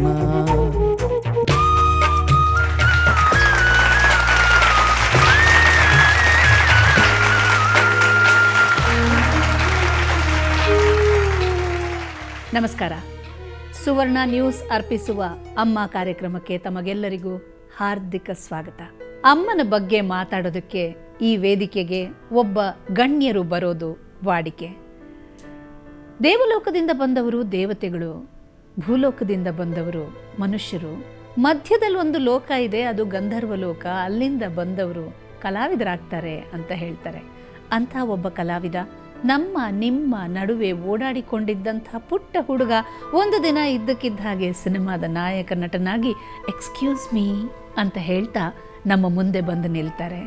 ನಮಸ್ಕಾರ. ಸುವರ್ಣ ನ್ಯೂಸ್ ಅರ್ಪಿಸುವ ಅಮ್ಮ ಕಾರ್ಯಕ್ರಮಕ್ಕೆ ತಮಗೆಲ್ಲರಿಗೂ ಹಾರ್ದಿಕ ಸ್ವಾಗತ. ಅಮ್ಮನ ಬಗ್ಗೆ ಮಾತಾಡೋದಕ್ಕೆ ಈ ವೇದಿಕೆಗೆ ಒಬ್ಬ ಗಣ್ಯರು ಬರೋದು ವಾಡಿಕೆ. ದೇವಲೋಕದಿಂದ ಬಂದವರು ದೇವತೆಗಳು, ಭೂಲೋಕದಿಂದ ಬಂದವರು ಮನುಷ್ಯರು, ಮಧ್ಯದಲ್ಲಿ ಒಂದು ಲೋಕ ಇದೆ, ಅದು ಗಂಧರ್ವ ಲೋಕ, ಅಲ್ಲಿಂದ ಬಂದವರು ಕಲಾವಿದರಾಗ್ತಾರೆ ಅಂತ ಹೇಳ್ತಾರೆ. ಅಂಥ ಒಬ್ಬ ಕಲಾವಿದ ನಮ್ಮ ನಿಮ್ಮ ನಡುವೆ ಓಡಾಡಿಕೊಂಡಿದ್ದಂಥ ಪುಟ್ಟ ಹುಡುಗ ಒಂದು ದಿನ ಇದ್ದಕ್ಕಿದ್ದ ಹಾಗೆ ಸಿನಿಮಾದ ನಾಯಕ ನಟನಾಗಿ ಎಕ್ಸ್ಕ್ಯೂಸ್ ಮೀ ಅಂತ ಹೇಳ್ತಾ ನಮ್ಮ ಮುಂದೆ ಬಂದು ನಿಲ್ತಾರೆ.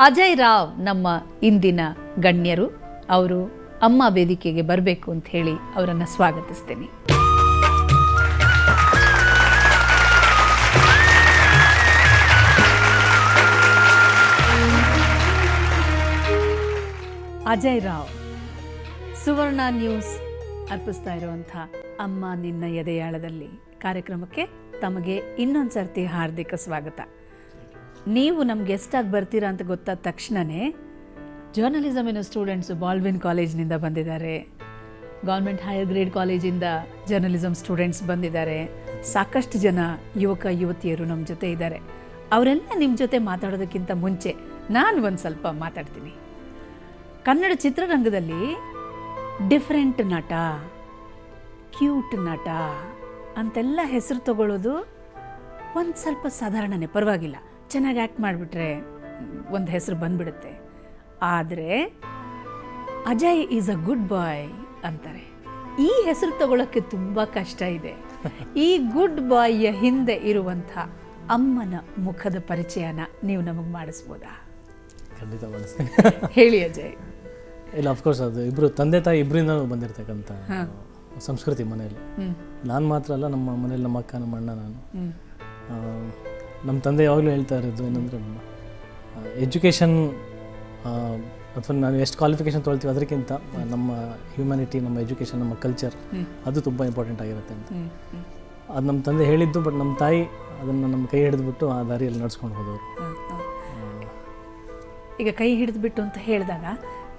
ಅಜಯ್ ರಾವ್ ನಮ್ಮ ಇಂದಿನ ಗಣ್ಯರು. ಅವರು ಅಮ್ಮ ವೇದಿಕೆಗೆ ಬರಬೇಕು ಅಂತ ಹೇಳಿ ಅವರನ್ನು ಸ್ವಾಗತಿಸ್ತೀನಿ. ಅಜಯ್ ರಾವ್, ಸುವರ್ಣ ನ್ಯೂಸ್ ಅರ್ಪಿಸ್ತಾ ಇರುವಂಥ ಅಮ್ಮ ನಿನ್ನ ಎದೆಯಾಳದಲ್ಲಿ ಕಾರ್ಯಕ್ರಮಕ್ಕೆ ತಮಗೆ ಇನ್ನೊಂದು ಸರ್ತಿ ಹಾರ್ದಿಕ ಸ್ವಾಗತ. ನೀವು ನಮ್ಗೆ ಗೆಸ್ಟಾಗಿ ಬರ್ತೀರಾ ಅಂತ ಗೊತ್ತಾದ ತಕ್ಷಣವೇ ಜರ್ನಲಿಸಮಿನ ಸ್ಟೂಡೆಂಟ್ಸು ಬಾಲ್ವಿನ್ ಕಾಲೇಜಿನಿಂದ ಬಂದಿದ್ದಾರೆ, ಗೌರ್ಮೆಂಟ್ ಹೈಯರ್ ಗ್ರೇಡ್ ಕಾಲೇಜಿಂದ ಜರ್ನಲಿಸಮ್ ಸ್ಟೂಡೆಂಟ್ಸ್ ಬಂದಿದ್ದಾರೆ, ಸಾಕಷ್ಟು ಜನ ಯುವಕ ಯುವತಿಯರು ನಮ್ಮ ಜೊತೆ ಇದ್ದಾರೆ. ಅವರೆಲ್ಲ ನಿಮ್ಮ ಜೊತೆ ಮಾತಾಡೋದಕ್ಕಿಂತ ಮುಂಚೆ ನಾನು ಒಂದು ಸ್ವಲ್ಪ ಮಾತಾಡ್ತೀನಿ. ಕನ್ನಡ ಚಿತ್ರರಂಗದಲ್ಲಿ ಡಿಫ್ರೆಂಟ್ ನಟ, ಕ್ಯೂಟ್ ನಟ ಅಂತೆಲ್ಲ ಹೆಸರು ತಗೊಳ್ಳೋದು ಒಂದು ಸ್ವಲ್ಪ ಸಾಧಾರಣನೇ, ಪರವಾಗಿಲ್ಲ, ಚೆನ್ನಾಗಿ ಆ್ಯಕ್ಟ್ ಮಾಡಿಬಿಟ್ರೆ ಒಂದು ಹೆಸರು ಬಂದ್ಬಿಡುತ್ತೆ. ಆದರೆ ಅಜಯ್ ಈಸ್ ಅ ಗುಡ್ ಬಾಯ್ ಅಂತಾರೆ. ಈ ಹೆಸರು ತಗೊಳ್ಳೋಕ್ಕೆ ತುಂಬ ಕಷ್ಟ ಇದೆ. ಈ ಗುಡ್ ಬಾಯ್ಯ ಹಿಂದೆ ಇರುವಂಥ ಅಮ್ಮನ ಮುಖದ ಪರಿಚಯನ ನೀವು ನಮಗೆ ಮಾಡಿಸ್ಬೋದಾ? ಖಂಡಿತ ಮಾಡಿಸ್ತೀನಿ. ಹೇಳಿ ಅಜಯ್. ಇಲ್ಲ, ಅಫ್ಕೋರ್ಸ್ ಅದು ಇಬ್ಬರು ತಂದೆ ತಾಯಿ ಇಬ್ಬರಿಂದ ಬಂದಿರತಕ್ಕಂಥ ಸಂಸ್ಕೃತಿ ಮನೆಯಲ್ಲಿ. ನಾನು ಮಾತ್ರ ಅಲ್ಲ, ನಮ್ಮ ಮನೇಲಿ ನಮ್ಮ ಅಕ್ಕ, ನಮ್ಮ ಅಣ್ಣ, ನಾನು. ನಮ್ಮ ತಂದೆ ಯಾವಾಗಲೂ ಹೇಳ್ತಾ ಇರೋದು ಏನಂದರೆ, ಎಜುಕೇಷನ್ ಅಥವಾ ನಾವು ಎಷ್ಟು ಕ್ವಾಲಿಫಿಕೇಷನ್ ತೊಗೊಳ್ತೀವಿ ಅದಕ್ಕಿಂತ ನಮ್ಮ ಹ್ಯೂಮ್ಯಾನಿಟಿ, ನಮ್ಮ ಎಜುಕೇಷನ್, ನಮ್ಮ ಕಲ್ಚರ್ ಅದು ತುಂಬ ಇಂಪಾರ್ಟೆಂಟ್ ಆಗಿರುತ್ತೆ ಅಂತ. ಅದು ನಮ್ಮ ತಂದೆ ಹೇಳಿದ್ದು. ಬಟ್ ನಮ್ಮ ತಾಯಿ ಅದನ್ನು ನಮ್ಮ ಕೈ ಹಿಡಿದ್ಬಿಟ್ಟು ಆ ದಾರಿಯಲ್ಲಿ ನಡ್ಸ್ಕೊಂಡು ಹೋದವರು. ಈಗ ಕೈ ಹಿಡಿದ್ಬಿಟ್ಟು ಅಂತ ಹೇಳಿದಾಗ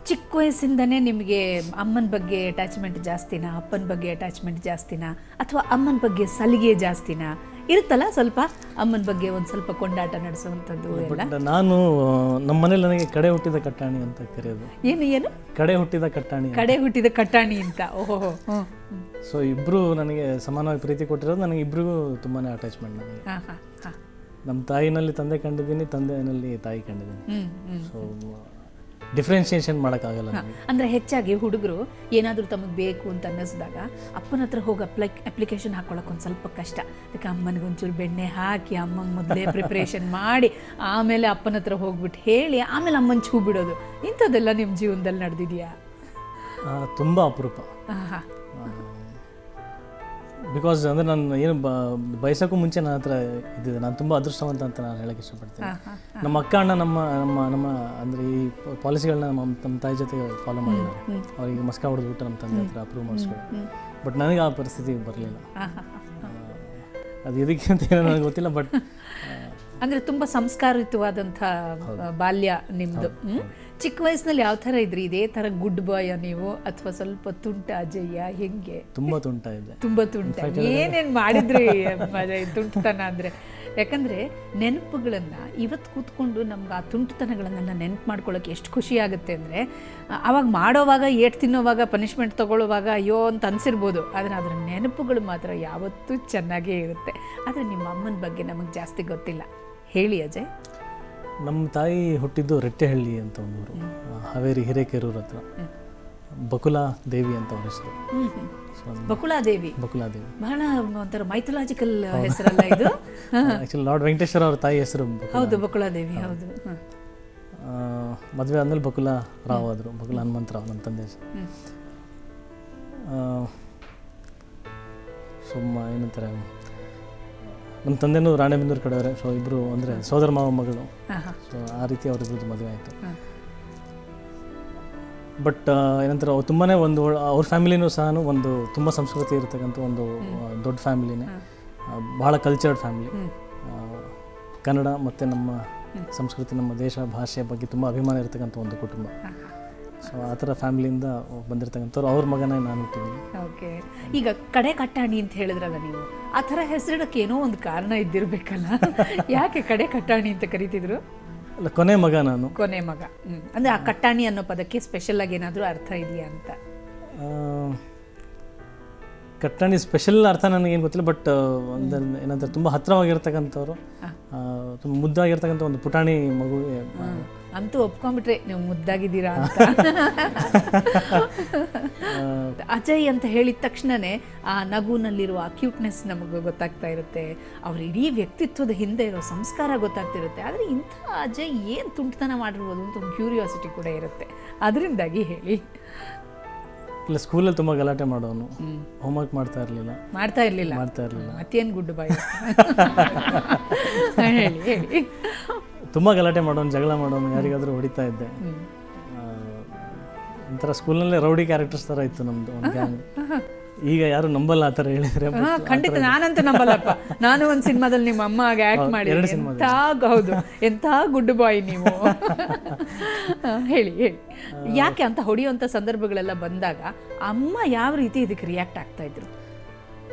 ಚಿಕ್ಕ ವಯಸ್ಸಿಂದನೇ ನಿಮಗೆ ಅಮ್ಮನ ಬಗ್ಗೆ ಅಟ್ಯಾಚ್ಮೆಂಟ್ ಜಾಸ್ತಿನಾ, ಅಪ್ಪನ ಬಗ್ಗೆ ಅಟ್ಯಾಚ್ಮೆಂಟ್ ಜಾಸ್ತಿನಾ, ಅಥವಾ ಅಮ್ಮನ ಬಗ್ಗೆ ಸಲಿಗೆ ಜಾಸ್ತಿನಾ ಇರುತ್ತಲ್ಲ? ಸ್ವಲ್ಪ ಅಮ್ಮನ ಬಗ್ಗೆ ಒಂದು ಸ್ವಲ್ಪ ಕೊಂಡಾಟ ನಡೆಸುವಂಥದ್ದು ಎಲ್ಲ. ನಾನು ನಮ್ಮ ಮನೇಲಿ ನನಗೆ ಕಡೆ ಹುಟ್ಟಿದ ಕಟ್ಟಾಣಿ ಅಂತ ಕರೆಯೋದು. ಏನು ಕಡೆ ಹುಟ್ಟಿದ ಕಟ್ಟಾಣಿ, ಕಡೆ ಹುಟ್ಟಿದ ಕಟ್ಟಾಣಿ ಅಂತ. ಓಹೋ. ಸೊ ಇಬ್ಬರು ನನಗೆ ಸಮಾನವಾಗಿ ಪ್ರೀತಿ ಕೊಟ್ಟಿರೋದು. ನನಗೆ ಇಬ್ಬರಿಗೂ ತುಂಬಾ ಅಟ್ಯಾಚ್ಮೆಂಟ್. ನನಗೆ ನಮ್ಮ ತಾಯಿನಲ್ಲಿ ತಂದೆ ಕಂಡಿದ್ದೀನಿ, ತಂದೆಯಲ್ಲಿ ತಾಯಿ ಕಂಡಿದ್ದೀನಿ. ಸೊ ಡಿಫ್ರೆನ್ಷಿಯೇಷನ್ ಮಾಡೋಕ್ಕಾಗಲ್ಲ. ಅಂದರೆ ಹೆಚ್ಚಾಗಿ ಹುಡುಗರು ಏನಾದರೂ ತಮಗೆ ಬೇಕು ಅಂತ ಅನ್ನಿಸಿದಾಗ ಅಪ್ಪನ ಹತ್ರ ಹೋಗಿ ಅಪ್ಲಿಕೇಶನ್ ಹಾಕೊಳ್ಳೋಕೆ ಒಂದು ಸ್ವಲ್ಪ ಕಷ್ಟ. ಅದಕ್ಕೆ ಅಮ್ಮನಿಗೆ ಒಂಚೂರು ಬೆಣ್ಣೆ ಹಾಕಿ ಅಮ್ಮಂಗೆ ಮೊದಲೇ ಪ್ರಿಪ್ರೇಷನ್ ಮಾಡಿ ಆಮೇಲೆ ಅಪ್ಪನ ಹತ್ರ ಹೋಗ್ಬಿಟ್ಟು ಹೇಳಿ ಆಮೇಲೆ ಅಮ್ಮನ ಛೂ ಬಿಡೋದು. ಇಂಥದ್ದೆಲ್ಲ ನಿಮ್ಮ ಜೀವನದಲ್ಲಿ ನಡೆದಿದೆಯಾ? ತುಂಬ ಅಪರೂಪ. ಬಿಕಾಸ್ ಅಂದರೆ ನಾನು ಏನು ಬಯಸೋಕ್ಕೂ ಮುಂಚೆ ನನ್ನ ಹತ್ರ ಇದ್ದಿದೆ. ನಾನು ತುಂಬ ಅದೃಷ್ಟವಂತ ಅಂತ ನಾನು ಹೇಳೋಕ್ಕೆ ಇಷ್ಟಪಡ್ತೀನಿ. ನಮ್ಮ ಅಕ್ಕ ಅಣ್ಣ ನಮ್ಮ ನಮ್ಮ ನಮ್ಮ ಅಂದರೆ ಈ ಪಾಲಿಸಿಗಳನ್ನ ನಮ್ಮ ತಾಯಿ ಜೊತೆ ಫಾಲೋ ಮಾಡಿದ್ದಾರೆ. ಅವರಿಗೆ ಮಸ್ಕ ಹೊಡೆದ್ಬಿಟ್ಟು ನಮ್ಮ ತಂದೆ ಹತ್ರ ಅಪ್ರೂವ್ ಮಾಡಿಸ್ಕೊಂಡು. ಬಟ್ ನನಗೆ ಆ ಪರಿಸ್ಥಿತಿ ಬರಲಿಲ್ಲ. ಅದು ಇದಕ್ಕೆ ಅಂತ ಏನೋ ನನಗೆ ಗೊತ್ತಿಲ್ಲ. ಬಟ್ ಅಂದರೆ ತುಂಬ ಸಂಸ್ಕಾರಯುತವಾದಂಥ ಬಾಲ್ಯ ನಿಮ್ಮದು. ಚಿಕ್ಕ ವಯಸ್ಸಿನಲ್ಲಿ ಯಾವ ಥರ ಇದ್ರಿ? ಇದೇ ಥರ ಗುಡ್ ಬಾಯ ನೀವು, ಅಥವಾ ಸ್ವಲ್ಪ ತುಂಟ ಅಜಯ್ಯ? ಹೆಂಗೆ? ತುಂಬ ತುಂಟ ಇದೆ. ತುಂಬ ತುಂಟ. ಏನೇನು ಮಾಡಿದ್ರಿ ಅಜಯ್ ತುಂಟತನ ಅಂದರೆ? ಯಾಕಂದರೆ ನೆನಪುಗಳನ್ನು ಇವತ್ತು ಕೂತ್ಕೊಂಡು ನಮ್ಗೆ ಆ ತುಂಟತನಗಳನ್ನೆಲ್ಲ ನೆನಪು ಮಾಡ್ಕೊಳ್ಳೋಕೆ ಎಷ್ಟು ಖುಷಿ ಆಗುತ್ತೆ ಅಂದರೆ, ಆವಾಗ ಮಾಡೋವಾಗ, ಏಟು ತಿನ್ನೋವಾಗ, ಪನಿಷ್ಮೆಂಟ್ ತೊಗೊಳ್ಳೋವಾಗ ಅಯ್ಯೋ ಅಂತ ಅನಿಸಿರ್ಬೋದು. ಆದರೆ ಅದರ ನೆನಪುಗಳು ಮಾತ್ರ ಯಾವತ್ತೂ ಚೆನ್ನಾಗೇ ಇರುತ್ತೆ. ಆದರೆ ನಿಮ್ಮ ಅಮ್ಮನ ಬಗ್ಗೆ ನಮಗೆ ಜಾಸ್ತಿ ಗೊತ್ತಿಲ್ಲ. ಹೇಳಿ ಅಜಯ್. ನಮ್ಮ ತಾಯಿ ಹುಟ್ಟಿದ್ದು ರೆಟ್ಟೆಹಳ್ಳಿ ಅಂತ ಒಂದು ಊರು, ಹಾವೇರಿ ಹಿರೇಕೆರೂರು ಹತ್ರ. ಬಕುಲಾ ದೇವಿ ಅಂತ ಅವ್ರ ಹೆಸರು. ಬಕುಲಾದೇವಿ. ಬಕುಲಾದೇವಿ ಬಹಳ ಒಂಥರ ಮೈಥಲಾಜಿಕಲ್ ಹೆಸರಲ್ಲ ಇದು? ಆ್ಯಕ್ಚುಲಿ ಲಾರ್ಡ್ ವೆಂಕಟೇಶ್ವರ ಅವ್ರ ತಾಯಿ ಹೆಸರು. ಹೌದು, ಬಕುಲಾದೇವಿ. ಹೌದು. ಮದುವೆ ಆದಮೇಲೆ ಬಕುಲಾ ರಾವ್ ಆದರು. ಬಕುಲಾ ಹನುಮಂತರಾವ್ ನಮ್ಮ ತಂದೆ ಹೆಸರು. ಏನಂತಾರೆ, ನಮ್ಮ ತಂದೆನೂ ರಾಣೆಬೆನ್ನೂರು ಕಡೆಯವರೇ. ಸೊ ಇಬ್ಬರು ಅಂದರೆ ಸೋದರ ಮಾವ ಮಗಳು. ಸೊ ಆ ರೀತಿ ಅವರಿಬ್ಬರದ್ದು ಮದುವೆ ಆಯಿತು. ಬಟ್ ಏನಂತಾರೆ, ತುಂಬಾ ಒಂದು ಅವ್ರ ಫ್ಯಾಮಿಲಿನೂ ಸಹ ಒಂದು ತುಂಬ ಸಂಸ್ಕೃತಿ ಇರತಕ್ಕಂಥ ಒಂದು ದೊಡ್ಡ ಫ್ಯಾಮಿಲಿನೇ. ಭಾಳ ಕಲ್ಚರ್ಡ್ ಫ್ಯಾಮಿಲಿ. ಕನ್ನಡ ಮತ್ತು ನಮ್ಮ ಸಂಸ್ಕೃತಿ, ನಮ್ಮ ದೇಶ, ಭಾಷೆಯ ಬಗ್ಗೆ ತುಂಬ ಅಭಿಮಾನ ಇರತಕ್ಕಂಥ ಒಂದು ಕುಟುಂಬ. ಸೊ ಆ ಥರ ಫ್ಯಾಮಿಲಿಯಿಂದ ಬಂದಿರತಕ್ಕಂಥವ್ರು. ಅವ್ರ ಮಗನೇ ನಾನು ಹುಟ್ಟಿದ್ದೀನಿ. ಓಕೆ. ಈಗ ಕಡೆ ಕಟ್ಟಾಣಿ ಅಂತ ಹೇಳಿದ್ರಲ್ಲ ನೀವು, ಆ ಥರ ಹೆಸರಿಡಕ್ಕೆ ಏನೋ ಒಂದು ಕಾರಣ ಇದ್ದಿರಬೇಕಲ್ಲ, ಯಾಕೆ ಕಡೆ ಕಟ್ಟಾಣಿ ಅಂತ ಕರಿತಿದ್ರು? ಅಲ್ಲ, ಕೊನೆ ಮಗ ನಾನು. ಕೊನೆ ಮಗ. ಅಂದರೆ ಆ ಕಟ್ಟಾಣಿ ಅನ್ನೋ ಪದಕ್ಕೆ ಸ್ಪೆಷಲ್ ಆಗಿ ಏನಾದರೂ ಅರ್ಥ ಇದೆಯಾ ಅಂತ? ಕಟ್ಟಾಣಿ ಸ್ಪೆಷಲ್ ಅರ್ಥ ನನಗೇನು ಗೊತ್ತಿಲ್ಲ, ಬಟ್ ಒಂದು ಏನಂತಾರೆ ತುಂಬ ಹತ್ತಿರವಾಗಿರ್ತಕ್ಕಂಥವ್ರು, ತುಂಬ ಮುದ್ದಾಗಿರ್ತಕ್ಕಂಥ ಒಂದು ಪುಟಾಣಿ ಮಗುವಿಗೆ. ಅಂತೂ ಒಪ್ಕೊಂಡ್ಬಿಟ್ರೆ ನೀವು ಮುದ್ದಾಗಿದ್ದೀರಾ ಅಂತ. ಅಜಯ್ ಅಂತ ಹೇಳಿದ ತಕ್ಷಣನೇ ಆ ನಗುನಲ್ಲಿರುವ ಆ ಕ್ಯೂಟ್ನೆಸ್ ನಮಗೆ ಗೊತ್ತಾಗ್ತಾ ಇರುತ್ತೆ, ಅವ್ರ ಇಡೀ ವ್ಯಕ್ತಿತ್ವದ ಹಿಂದೆ ಇರೋ ಸಂಸ್ಕಾರ ಗೊತ್ತಾಗ್ತಿರುತ್ತೆ. ಆದರೆ ಇಂಥ ಅಜಯ್ ಏನು ತುಂಟತನ ಮಾಡಿರ್ಬೋದು ಅಂತ ಒಂದು ಕ್ಯೂರಿಯಾಸಿಟಿ ಕೂಡ ಇರುತ್ತೆ, ಅದರಿಂದಾಗಿ ಹೇಳಿ. ಇಲ್ಲ, ಸ್ಕೂಲಲ್ಲಿ ತುಂಬ ಗಲಾಟೆ ಮಾಡೋನು, ಹೋಮ್ವರ್ಕ್ ಮಾಡ್ತಾ ಇರಲಿಲ್ಲ. ಮತ್ತೇನು ಗುಡ್ ಬಾಯ್? ಹೇಳಿ ಹೇಳಿ. ತುಂಬ ಗಲಾಟೆ ಮಾಡೋನು, ಜಗಳ ಮಾಡೋನು, ಯಾರಿಗಾದರೂ ಹೊಡಿತಾ ಇದ್ದೆ. ಒಂಥರ ಸ್ಕೂಲ್ನಲ್ಲೇ ರೌಡಿ ಕ್ಯಾರೆಕ್ಟರ್ಸ್ ಥರ ಇತ್ತು ನಮ್ಮದು ಒಂದು ಗ್ಯಾಂಗ್. ಈಗ ಯಾರು ನಂಬಲ್ಲ ಆ ಥರ ಹೇಳಿದರೆ. ಖಂಡಿತ ನಾನಂತೂ ನಂಬಲ್ಲಪ್ಪ. ನಾನು ಒಂದು ಸಿನಿಮಾದಲ್ಲಿ ನಿಮ್ಮ ಅಮ್ಮ ಆಗ ಆ್ಯಕ್ಟ್ ಮಾಡಿ, ಹೌದು, ಎಂಥ ಗುಡ್ ಬಾಯ್ ನೀವು. ಹೇಳಿ ಹೇಳಿ, ಯಾಕೆ ಅಂತ ಹೊಡೆಯುವಂಥ ಸಂದರ್ಭಗಳೆಲ್ಲ ಬಂದಾಗ ಅಮ್ಮ ಯಾವ ರೀತಿ ಇದಕ್ಕೆ ರಿಯಾಕ್ಟ್ ಆಗ್ತಾ ಇದ್ರು?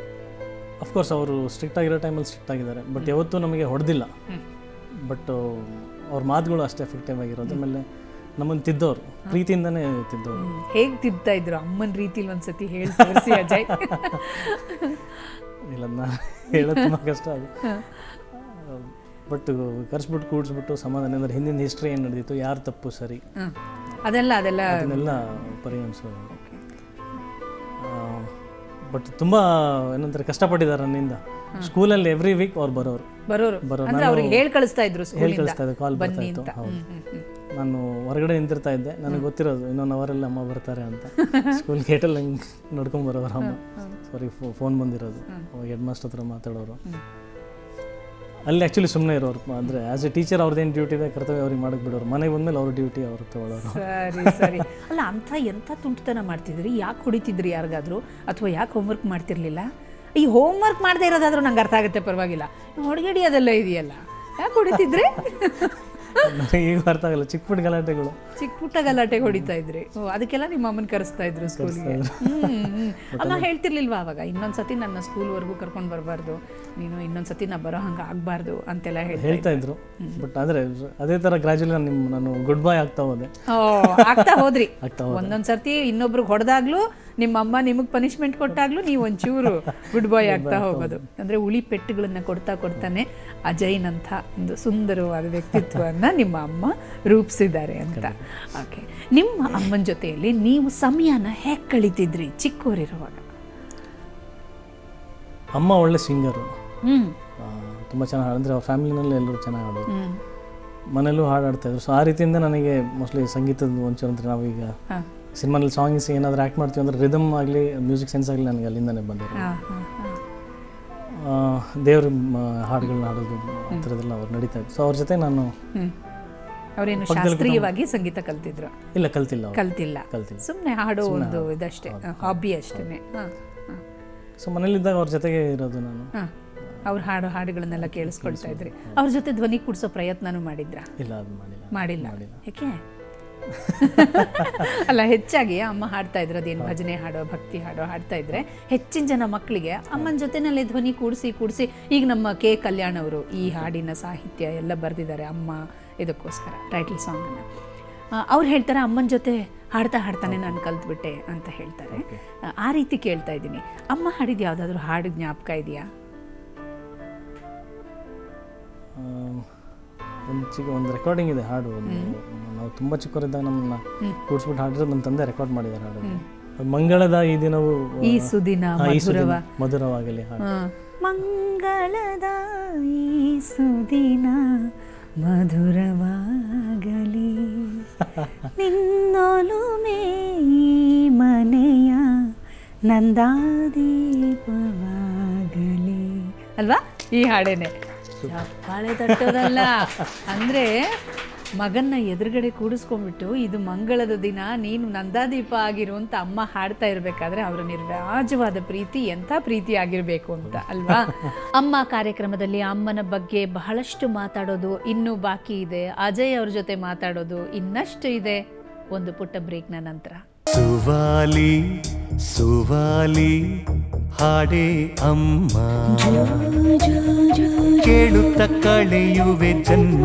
ಅಫ್ಕೋರ್ಸ್ ಅವರು ಸ್ಟ್ರಿಕ್ಟ್ ಆಗಿರೋ ಟೈಮಲ್ಲಿ ಸ್ಟ್ರಿಕ್ಟ್ ಆಗಿದ್ದಾರೆ, ಬಟ್ ಯಾವತ್ತೂ ನಮಗೆ ಹೊಡೆದಿಲ್ಲ. ಬಟ್ ಅವ್ರ ಮಾತುಗಳು ಅಷ್ಟೇ ಎಫೆಕ್ಟಿವ್ ಆಗಿರೋದು. ಆಮೇಲೆ ನಮ್ಮನ್ನು ತಿದ್ದವ್ರು, ಪ್ರೀತಿಯಿಂದನೇ ತಿದ್ದವ್ರು. ಹೇಗೆ ತಿದ್ತಾ ಇದ್ರು ಅಮ್ಮನ ರೀತಿಲಿ ಒಂದ್ಸತಿ ಹೇಳಿ ತೋರಿಸಿ ಅಜಯ್. ಇಲ್ಲ, ನಾನು ಹೇಳೋದು ತುಂಬ ಕಷ್ಟ ಅದು. ಬಟ್ ಕರ್ಸ್ಬಿಟ್ಟು ಕೂಡಿಸ್ಬಿಟ್ಟು ಸಮಾಧಾನ, ಅಂದರೆ ಹಿಂದಿನ ಹಿಸ್ಟ್ರಿ ಏನು ನಡೆದಿತ್ತು, ಯಾರು ತಪ್ಪು ಸರಿ, ಅದನ್ನೆಲ್ಲ ಪರಿಗಣಿಸೋದು. ಬಟ್ ತುಂಬ ಏನಂತಾರೆ ಕಷ್ಟಪಟ್ಟಿದ್ದಾರೆ ನನ್ನಿಂದ. ಸ್ಕೂಲಲ್ಲಿ ಎವ್ರಿ ವೀಕ್ ಅವ್ರು ಬರೋರು. ಹೇಳಿ ಕಳಿಸ್ತಾ ಇದ್ರು, ಕಾಲ್ ಬರ್ತಾ ಇತ್ತು. ಹೌದು, ನಾನು ಹೊರಗಡೆ ನಿಂತಿರ್ತಾ ಇದ್ದೆ, ನನಗೆ ಗೊತ್ತಿರೋದು ಇನ್ನೊಂದು ಅವರೆಲ್ಲ ಅಮ್ಮ ಬರ್ತಾರೆ ಅಂತ. ಸ್ಕೂಲ್ ಗೇಟಲ್ಲಿ ಹಂಗೆ ನಡ್ಕೊಂಡು ಬರೋರು ಅಮ್ಮ. ಸಾರಿ, ಫೋನ್ ಬಂದಿರೋದು, ಹೆಡ್ ಮಾಸ್ಟರ್ ಹತ್ರ ಮಾತಾಡೋರು. ಅಲ್ಲಿ ಆ್ಯಕ್ಚುಲಿ ಸುಮ್ಮನೆ ಇರೋರು, ಅಂದರೆ ಆ್ಯಸ್ ಎ ಟೀಚರ್ ಅವ್ರದ್ದೇನು ಡ್ಯೂಟಿ ಇದೆ ಕರ್ತವ್ಯ ಅವ್ರಿಗೆ ಮಾಡಕ್ಕೆ ಬಿಡೋರು. ಮನೆಗೆ ಬಂದಮೇಲೆ ಅವ್ರ ಡ್ಯೂಟಿ ಅವ್ರಿಗೆ ತಗೊಳ್ಳೋರು. ಸರಿ. ಅಲ್ಲ, ಅಂಥ ಎಂಥ ತುಂಟತನ ಮಾಡ್ತಿದ್ರಿ? ಯಾಕೆ ಹೊಡಿತಿದ್ರಿ ಯಾರಿಗಾದರೂ, ಅಥವಾ ಯಾಕೆ ಹೋಮ್ವರ್ಕ್ ಮಾಡ್ತಿರ್ಲಿಲ್ಲ? ಈ ಹೋಮ್ವರ್ಕ್ ಮಾಡದೇ ಇರೋದಾದ್ರೂ ನಂಗೆ ಅರ್ಥ ಆಗುತ್ತೆ, ಪರವಾಗಿಲ್ಲ. ಹೊಡಗಡಿ ಅದೆಲ್ಲ ಇದೆಯಲ್ಲ, ಯಾಕೆ ಹೊಡಿತಿದ್ರಿ? ಈಗ ಅರ್ಥ ಆಗಲ್ಲ. ಚಿಕ್ಕ ಪುಟ್ಟ ಗಲಾಟೆಗೆ ಹೊಡಿತಾ ಇದ್ರಿ. ಅದಕ್ಕೆಲ್ಲ ನಿಮ್ಮ ಅಮ್ಮನ ಕರೆಸ್ತಾ ಇದ್ರು ಸ್ಕೂಲ್ಗೆ? ಅಮ್ಮ ಹೇಳ್ತಿರ್ಲಿಲ್ವಾ ಅವಾಗ, ಇನ್ನೊಂದ್ಸತಿ ನನ್ನ ಸ್ಕೂಲ್ವರೆಗೂ ಕರ್ಕೊಂಡು ಬರಬಾರ್ದು ನೀನು, ಇನ್ನೊಂದ್ಸತಿ ನಾ ಬರೋ ಹಂಗೆ ಆಗಬಾರ್ದು ಅಂತೆಲ್ಲ ಹೇಳ್ತಾ ಇದ್ರು? ಬಟ್ ಆದರೆ ಅದೇ ಥರ ಗ್ರಾಜುಯಲಿ ನಾನು ಗುಡ್ ಬಾಯ್ ಆಗ್ತಾ ಹೋದ್ರಿ. ಒಂದೊಂದ್ಸರ್ತಿ ಇನ್ನೊಬ್ರಿಗೆ ಹೊಡೆದಾಗ್ಲೂ ನಿಮ್ಮ ಅಮ್ಮ ನಿಮಗೆ ಪನಿಷ್ಮೆಂಟ್ ಕೊಟ್ಟಾಗ್ಲೂ ನೀವು ಒಂಚೂರು ಗುಡ್ ಬಾಯ್ ಆಗ್ತಾ ಹೋಗೋದು. ಅಂದರೆ ಉಳಿ ಪೆಟ್ಟುಗಳನ್ನು ಕೊಡ್ತಾನೆ ಅಜಯ್ನಂಥ ಒಂದು ಸುಂದರವಾದ ವ್ಯಕ್ತಿತ್ವವನ್ನು ನಿಮ್ಮ ಅಮ್ಮ ರೂಪಿಸಿದ್ದಾರೆ ಅಂತ. ಓಕೆ, ನಿಮ್ಮ ಅಮ್ಮನ ಜೊತೆಯಲ್ಲಿ ನೀವು ಸಮಯನ ಹೇಗೆ ಕಳೀತಿದ್ರಿ ಚಿಕ್ಕವರಿರುವಾಗ? ಅಮ್ಮ ಒಳ್ಳೆ ಸಿಂಗರು, ತುಂಬ ಚೆನ್ನಾಗಿ ಅಂದರೆ ಅವ್ರ ಫ್ಯಾಮಿಲಿನಲ್ಲಿ ಎಲ್ಲರೂ ಚೆನ್ನಾಗಿ ಹಾಡೋದು, ಮನೇಲೂ ಹಾಡು ಆಡ್ತಾಯಿದ್ರು. ಸೊ ಆ ರೀತಿಯಿಂದ ನನಗೆ ಮೋಸ್ಟ್ಲಿ ಸಂಗೀತದ ಒಂಚೂರು ಅಂದರೆ ನಾವೀಗ ಸಿನಿಮಾನಲ್ಲಿ ಸಾಂಗ್ಸ್ ಏನಾದರೂ ಆ್ಯಕ್ಟ್ ಮಾಡ್ತೀವಿ ಅಂದರೆ ರಿದಮ್ ಆಗಲಿ ಮ್ಯೂಸಿಕ್ ಸೆನ್ಸ್ ಆಗಲಿ ನನಗೆ ಅಲ್ಲಿಂದನೇ ಬಂದಿರೋ. ದೇವ್ರ ಹಾಡುಗಳನ್ನ ಹಾಡೋದು ಆ ಥರದ್ದೆಲ್ಲ ಅವ್ರು ನಡೀತಾ ಇತ್ತು. ಸೊ ಅವ್ರ ಜೊತೆ ನಾನು. ಅವರೇನು ಶಾಸ್ತ್ರೀಯವಾಗಿ ಸಂಗೀತ ಕಲ್ತಿದ್ರು? ಇಲ್ಲ, ಕಲ್ತಿಲ್ಲ. ಸುಮ್ಮನೆ ಹಾಡೋ ಒಂದು ಇದಷ್ಟೇ, ಹಾಬಿ ಅಷ್ಟೇ. ಸೊ ಮನೇಲಿದ್ದಾಗ ಅವ್ರ ಜೊತೆಗೆ ಇರೋದು ನಾನು. ಅವ್ರು ಹಾಡುಗಳನ್ನೆಲ್ಲ ಕೇಳಿಸ್ಕೊಳ್ತಾ ಇದ್ರಿ. ಅವ್ರ ಜೊತೆ ಧ್ವನಿ ಕೂಡಿಸೋ ಪ್ರಯತ್ನನೂ ಮಾಡಿದ್ರಾ? ಇಲ್ಲ, ಅದು ಮಾಡಿಲ್ಲ. ಯಾಕೆ? ಅಲ್ಲ, ಹೆಚ್ಚಾಗಿ ಅಮ್ಮ ಹಾಡ್ತಾ ಇದ್ರು, ಅದೇನು ಭಜನೆ ಹಾಡೋ, ಭಕ್ತಿ ಹಾಡೋ ಹಾಡ್ತಾ ಇದ್ರೆ ಹೆಚ್ಚಿನ ಜನ ಮಕ್ಕಳಿಗೆ ಅಮ್ಮನ ಜೊತೆನಲ್ಲೇ ಧ್ವನಿ ಕೂಡಿಸಿ ಈಗ ನಮ್ಮ ಕೆ ಕಲ್ಯಾಣ್ ಅವರು ಈ ಹಾಡಿನ ಸಾಹಿತ್ಯ ಎಲ್ಲ ಬರೆದಿದ್ದಾರೆ ಅಮ್ಮ ಇದಕ್ಕೋಸ್ಕರ, ಟೈಟಲ್ ಸಾಂಗನ್ನು. ಅವ್ರು ಹೇಳ್ತಾರೆ ಅಮ್ಮನ ಜೊತೆ ಹಾಡ್ತಾನೆ ನಾನು ಕಲ್ತ್ಬಿಟ್ಟೆ ಅಂತ ಹೇಳ್ತಾರೆ. ಆ ರೀತಿ ಕೇಳ್ತಾ ಇದ್ದೀನಿ, ಅಮ್ಮ ಹಾಡಿದ ಯಾವುದಾದ್ರೂ ಹಾಡು ಜ್ಞಾಪಕ ಇದೆಯಾ? ಒಂದು ರೆಕಾರ್ಡಿಂಗ್ ಇದೆ ಹಾಡು. ನಾವು ತುಂಬ ಚಿಕ್ಕವರಿದ್ದಾಗ ನಮ್ಮನ್ನ ಕೂಡಿಸ್ಬಿಟ್ಟು ಹಾಡಿರೋದು ನಮ್ಮ ತಂದೆ ರೆಕಾರ್ಡ್ ಮಾಡಿದ್ದಾರೆ ಹಾಡು. ಮಂಗಳದ ಈ ದಿನವು ಈ ಸುದಿನ ಮಧುರವಾಗಲಿ ಹಾಡು. ಮಂಗಳದ ಈ ಸುದಿನ ಮಧುರವಾಗಲಿ, ನಿನ್ನೊಲುಮೆ ಈ ಮನೆಯ ನಂದಾದೀಪವಾಗಲಿ ಅಲ್ವಾ? ಈ ಹಾಡೇನೆ ಚಪ್ಪಾಳೆ ತಟ್ಟೋದಲ್ಲ, ಅಂದರೆ ಮಗನ್ನ ಎದುರುಗಡೆ ಕೂಡಿಸ್ಕೊಂಡ್ಬಿಟ್ಟು ಇದು ಮಂಗಳದ ದಿನ ನೀನು ನಂದಾದೀಪ ಆಗಿರು ಅಂತ ಅಮ್ಮ ಹಾಡ್ತಾ ಇರಬೇಕಾದ್ರೆ ಅವರ ನಿರ್ವ್ಯಾಜವಾದ ಪ್ರೀತಿ ಎಂಥ ಪ್ರೀತಿ ಆಗಿರಬೇಕು ಅಂತ ಅಲ್ವಾ. ಅಮ್ಮ ಕಾರ್ಯಕ್ರಮದಲ್ಲಿ ಅಮ್ಮನ ಬಗ್ಗೆ ಬಹಳಷ್ಟು ಮಾತಾಡೋದು ಇನ್ನೂ ಬಾಕಿ ಇದೆ. ಅಜಯ್ ಅವ್ರ ಜೊತೆ ಮಾತಾಡೋದು ಇನ್ನಷ್ಟು ಇದೆ. ಒಂದು ಪುಟ್ಟ ಬ್ರೇಕ್ನ ನಂತರ. ಸುವಾಲಿ ಸುವಾಲಿ ಹಾಡೇ ಅಮ್ಮ, ಕೇಳುತ್ತ ಕಳೆಯುವೆ ಜನ್ಮ.